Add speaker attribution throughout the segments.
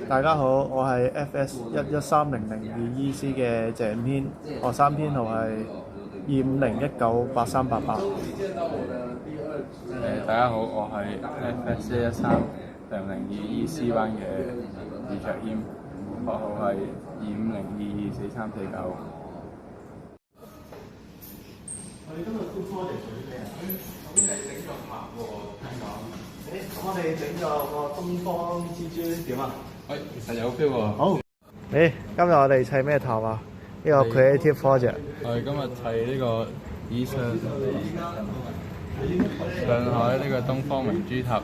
Speaker 1: 大家好，我係 FS 1130002EC 嘅鄭軒，學生編號係2501983888。
Speaker 2: 大家好，我係 FS 1130002EC 班嘅余卓謙，學號係25022439。
Speaker 1: 我哋今日做 project 做啲咩啊？咁你整個塔喎，聽講。咁我哋整咗個東方之珠點啊？
Speaker 2: 其實有 feel 喎。
Speaker 1: 好。今日我哋砌咩塔啊？呢個 creative project。
Speaker 2: 我哋今日砌呢個以上海呢個東方明珠塔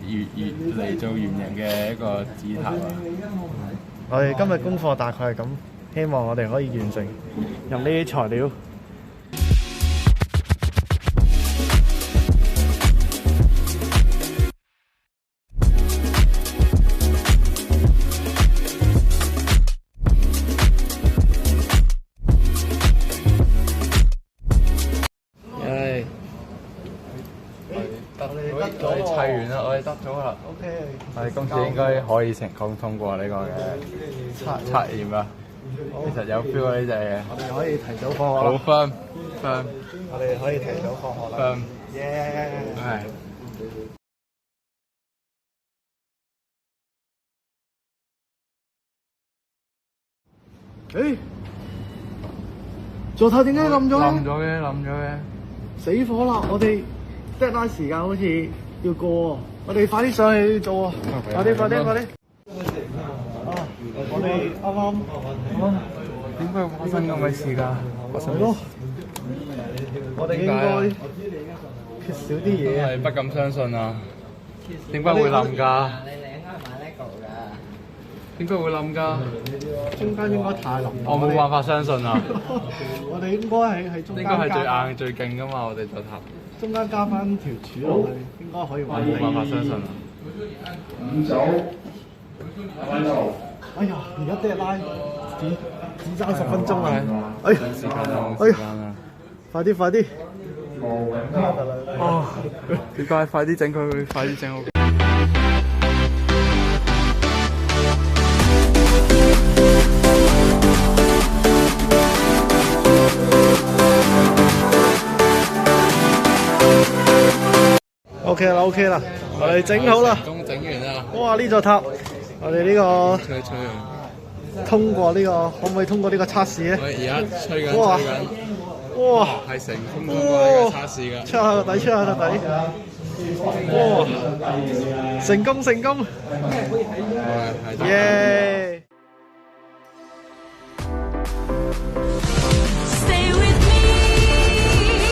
Speaker 2: 嚟做圓形嘅一個紙塔啊！
Speaker 1: 我哋今日功課大概係咁，希望我哋可以完成用呢啲材料。
Speaker 2: 我哋砌完啦，我哋得咗啦。
Speaker 1: OK。
Speaker 2: 我哋今次應該可以成功通過呢個嘅測驗啊！其實有 feel 啊呢隻嘢。
Speaker 1: 我哋可以提早放學啦。
Speaker 2: 好 firm。
Speaker 1: 我哋可以提早放學啦。耶！
Speaker 2: 係。
Speaker 1: 座頭點解冧咗
Speaker 2: 冧咗嘅。
Speaker 1: 死火啦！我哋 deadline 時間好似要過喎，我哋快啲上去做啊！快啲！我哋啱
Speaker 2: 點解會發生咁嘅事㗎？
Speaker 1: 係咯，我哋應該缺少啲嘢啊！
Speaker 2: 係不敢相信啊！點解會冧㗎？
Speaker 3: 你哋應該買 LEGO 㗎。
Speaker 2: 點解會冧㗎？
Speaker 1: 中間應該太冧。
Speaker 2: 我冇辦法相信啊！
Speaker 1: 我哋應該係中間
Speaker 2: 應該係最硬最勁㗎嘛！我哋座塔。
Speaker 1: 中間加翻條柱落去，應該可以穩定。
Speaker 2: 冇辦法相信啊！
Speaker 1: 哎呀，而家 deadline 只爭10分鐘啊！
Speaker 2: 時間啊！
Speaker 1: 快啲！
Speaker 2: 點解快啲整佢？快啲整好！OK
Speaker 1: 啦，我哋整好啦。
Speaker 2: 成功整完啦！
Speaker 1: 哇！呢座塔，我哋呢個
Speaker 2: 吹
Speaker 1: 通過呢個，可唔可以通過呢個測試咧？
Speaker 2: 我而家吹緊。
Speaker 1: 哇！
Speaker 2: 係成功通過呢個測試㗎。
Speaker 1: 出下個底。哇！成功！耶！